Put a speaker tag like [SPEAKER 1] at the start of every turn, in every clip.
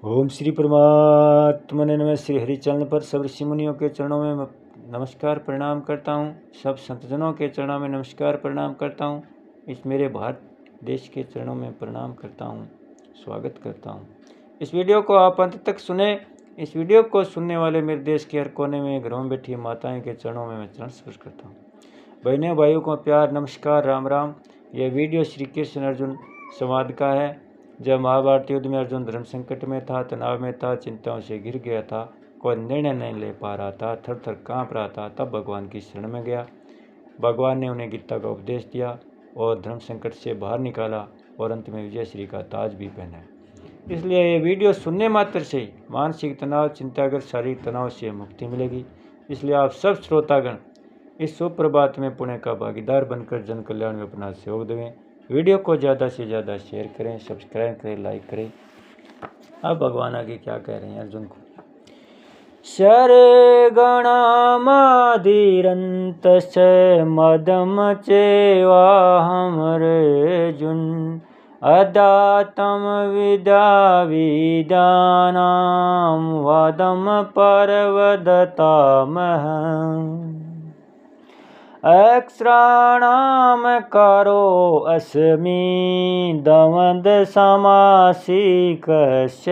[SPEAKER 1] ओम श्री परमात्मने नमः। श्री हरिचरण पर सब ऋषि मुनियों के चरणों में नमस्कार प्रणाम करता हूँ। सब संतजनों के चरणों में नमस्कार प्रणाम करता हूँ। इस मेरे भारत देश के चरणों में प्रणाम करता हूँ, स्वागत करता हूँ। इस वीडियो को आप अंत तक सुने। इस वीडियो को सुनने वाले मेरे देश के हर कोने में घरों में बैठी माताएं के चरणों में मैं चरण स्पर्श करता हूँ। बहनों भाइयों को प्यार नमस्कार, राम राम। यह वीडियो श्री कृष्ण अर्जुन संवाद का है। जब महाभारत युद्ध में अर्जुन धर्म संकट में था, तनाव में था, चिंताओं से घिर गया था, कोई निर्णय नहीं ले पा रहा था, थर थर काँप रहा था, तब भगवान की शरण में गया। भगवान ने उन्हें गीता का उपदेश दिया और धर्म संकट से बाहर निकाला और अंत में विजय श्री का ताज भी पहना। इसलिए ये वीडियो सुनने मात्र से ही मानसिक तनाव, चिंताग्रस्त, शारीरिक तनाव से मुक्ति मिलेगी। इसलिए आप सब श्रोतागण इस सुप्रभात में पुण्य का भागीदार बनकर जन कल्याण में अपना सहयोग दें। वीडियो को ज़्यादा से ज़्यादा शेयर करें, सब्सक्राइब करें, लाइक करें। अब भगवान आगे क्या कह रहे हैं अर्जुन को। शरगणामादिरन्तस्य मदम चेवाहम अर्जुन अदातं विदानां वदम परवदतामहम् अक्षराणां करो अस्मि दवन्द् समासिकश्च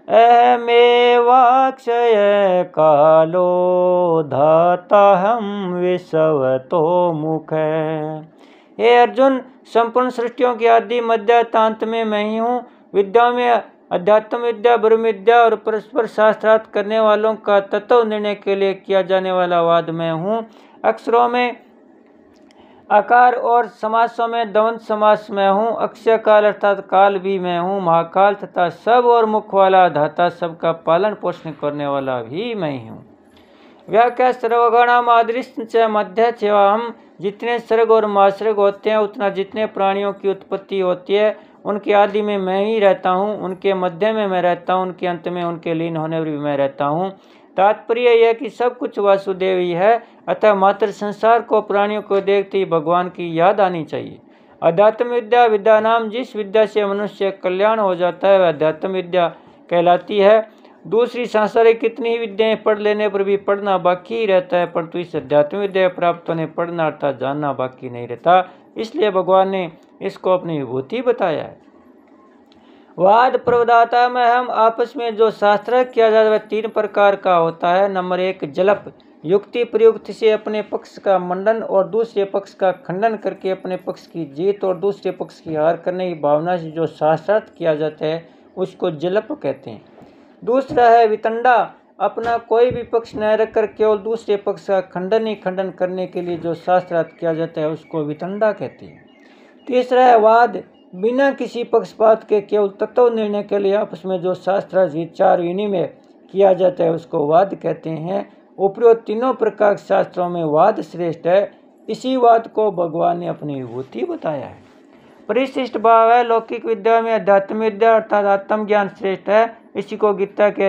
[SPEAKER 1] अहमेवाक्षय कालो धाताहं विश्वतो मुख। हे अर्जुन, संपूर्ण सृष्टियों की आदि मध्य अंत में मैं ही हूँ। विद्याओं में अध्यात्म विद्या, ब्रह्म विद्या और परस्पर शास्त्रार्थ करने वालों का तत्व निर्णय के लिए किया जाने वाला वाद मैं हूँ। अक्षरों में आकार और समासों में द्वंद्व समास में हूँ। अक्षय काल अर्थात काल भी मैं हूँ। महाकाल तथा सब और मुख वाला धाता, सबका पालन पोषण करने वाला भी मैं ही हूँ। व्याख्या सर्वगणाम आदृश्य मध्य हम जितने सर्ग और मासर्ग होते हैं, उतना जितने प्राणियों की उत्पत्ति होती है, उनके आदि में मैं ही रहता हूँ, उनके मध्य में मैं रहता हूँ, उनके अंत में उनके लीन होने पर भी मैं रहता हूँ। तात्पर्य यह कि सब कुछ वासुदेव ही है। अतः मात्र संसार को, प्राणियों को देखते ही भगवान की याद आनी चाहिए। अध्यात्म विद्या विद्या नाम, जिस विद्या से मनुष्य कल्याण हो जाता है वह अध्यात्म विद्या कहलाती है। दूसरी सांसारिक कितनी ही विद्याएं पढ़ लेने पर भी पढ़ना बाकी ही रहता है, परंतु इस अध्यात्म विद्या प्राप्त होने पढ़ना अर्थात जानना बाकी नहीं रहता। इसलिए भगवान ने इसको अपनी विभूति बताया है। वाद प्रवदाता में हम आपस में जो शास्त्र किया जाता है वह तीन प्रकार का होता है। नंबर 1 जलप, युक्ति प्रयुक्त से अपने पक्ष का मंडन और दूसरे पक्ष का खंडन करके अपने पक्ष की जीत और दूसरे पक्ष की हार करने की भावना से जो शास्त्रार्थ किया जाता है उसको जलप कहते हैं। दूसरा है वितंडा, अपना कोई भी पक्ष न रखकर केवल दूसरे पक्ष का खंडन ही खंडन करने के लिए जो शास्त्रार्थ किया जाता है उसको वितंडा कहते हैं। तीसरा है वाद, बिना किसी पक्षपात के केवल तत्व निर्णय के लिए आपस में जो शास्त्रार्थ विचार विनिमय किया जाता है उसको वाद कहते हैं। उपरोक्त तीनों प्रकार के शास्त्रों में वाद श्रेष्ठ है। इसी वाद को भगवान ने अपनी विभूति बताया है। परिशिष्ट भाव है, लौकिक विद्या में अध्यात्म विद्या अर्थात आत्मज्ञान श्रेष्ठ है। इसी को गीता के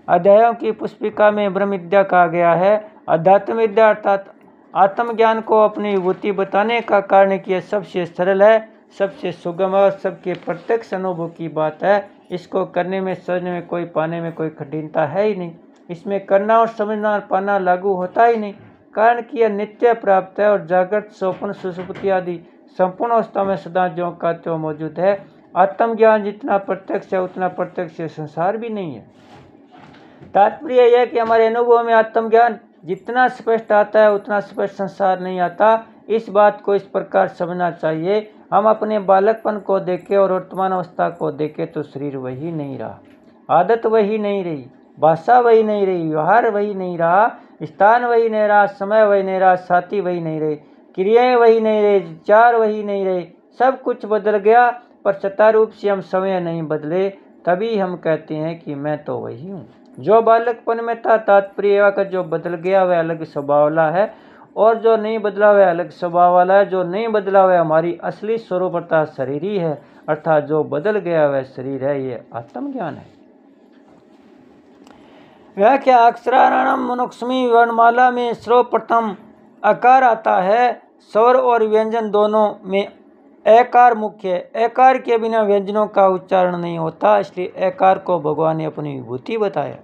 [SPEAKER 1] अध्यायों की पुस्तिका में ब्रह्म विद्या कहा गया है। अध्यात्म विद्या अर्थात आत्मज्ञान को अपनी विभूति बताने का कारण कि यह सबसे सरल है, सबसे सुगम और सबके प्रत्यक्ष अनुभव की बात है। इसको करने में, समझने में, पाने में कोई कठिनता है ही नहीं। इसमें करना और समझना और पाना लागू होता ही नहीं, कारण कि यह नित्य प्राप्त है और जागृत, स्वप्न, सुषुप्ति आदि संपूर्ण अवस्था में सदा ज्यों का त्यों मौजूद है। आत्मज्ञान जितना प्रत्यक्ष है उतना प्रत्यक्ष संसार भी नहीं है। तात्पर्य यह है कि हमारे अनुभव में आत्मज्ञान जितना स्पष्ट आता है उतना स्पष्ट संसार नहीं आता। इस बात को इस प्रकार समझना चाहिए। हम अपने बालकपन को देखें और वर्तमान अवस्था को देखें तो शरीर वही नहीं रहा, आदत वही नहीं रही, भाषा वही नहीं रही, व्यवहार वही नहीं रहा, स्थान वही नहीं रहा, समय वही नहीं रहा, साथी वही नहीं रहे, क्रियाएं वही नहीं रही, विचार वही नहीं रहे। सब कुछ बदल गया पर सत्ता रूप से हम समय नहीं बदले। तभी हम कहते हैं कि मैं तो वही हूँ जो बालकपन में था। तात्पर्य का जो बदल गया वह अलग स्वभाव वाला है और जो नहीं बदला वह अलग स्वभाव वाला है। जो नहीं बदला वह हमारी असली स्वरूप अर्थात शरीर ही है, अर्थात जो बदल गया वह शरीर है। ये आत्मज्ञान है। व्याख्या अक्षराणाम मनुक्ष्मी वर्णमाला में सर्वप्रथम अकार आता है। स्वर और व्यंजन दोनों में एकार मुख्य है, एकार के बिना व्यंजनों का उच्चारण नहीं होता, इसलिए एकार को भगवान ने अपनी विभूति बताया।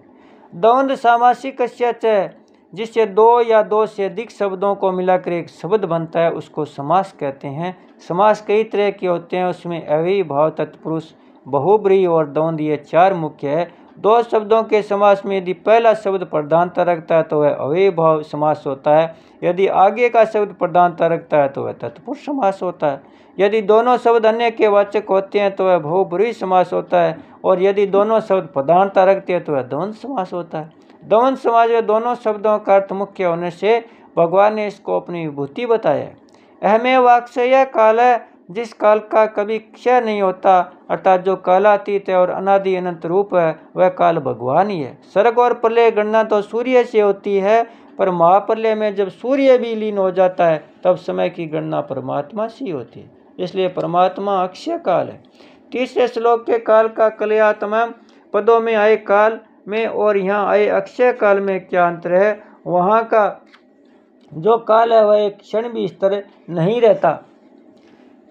[SPEAKER 1] द्वंद्व सामासिक च, जिससे दो या दो से अधिक शब्दों को मिलाकर एक शब्द बनता है, उसको समास कहते हैं। समास कई तरह के होते हैं, उसमें अव्ययी, भाव, तत्पुरुष, बहुब्रीहि और द्वंद्व, ये चार मुख्य है। दो शब्दों के समास में यदि पहला शब्द प्रधानता रखता है तो वह अव्ययी भाव समास होता है, यदि आगे का शब्द प्रधानता रखता है तो वह तत्पुरुष समास होता है, यदि दोनों शब्द अन्य के वाचक होते हैं तो वह बहुब्रीहि समास होता है, और यदि दोनों शब्द प्रधानता रखते हैं तो वह द्वंद्व समास होता है। द्वंद्व समास में दोनों शब्दों का अर्थ मुख्य होने से भगवान ने इसको अपनी विभूति बताया है। अहमेव अक्षय काल है, जिस काल का कभी क्षय नहीं होता, अर्थात जो कालातीत है और अनादि अनंत रूप है, वह काल भगवान ही है। सर्ग और प्रलय गणना तो सूर्य से होती है, पर महाप्रलय में जब सूर्य भी लीन हो जाता है तब समय की गणना परमात्मा से होती है, इसलिए परमात्मा अक्षय काल है। तीसरे श्लोक के काल का कलयात्म पदों में आए काल में और यहाँ आए अक्षय काल में क्या अंतर है? वहाँ का जो काल है वह एक क्षण भी स्थिर नहीं रहता,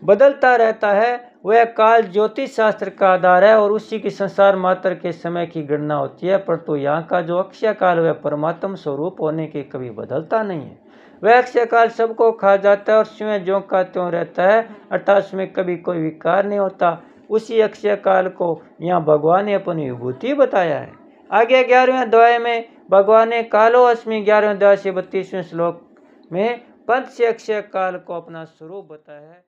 [SPEAKER 1] बदलता रहता है। वह काल ज्योतिष शास्त्र का आधार है और उसी की संसार मात्र के समय की गणना होती है, परंतु यहाँ का जो अक्षय काल वह परमात्म स्वरूप होने के कभी बदलता नहीं है। वह अक्षय काल सबको खा जाता है और स्वयं ज्यों का त्यों रहता है, अर्थात उसमें कभी कोई विकार नहीं होता। उसी अक्षय काल को यहाँ भगवान ने अपनी विभूति बताया है। आगे 11वें अध्याय में भगवान ने कालो अस्मि 11वें अध्याय से 32वें श्लोक में पंच से अक्षय काल को अपना स्वरूप बताया है।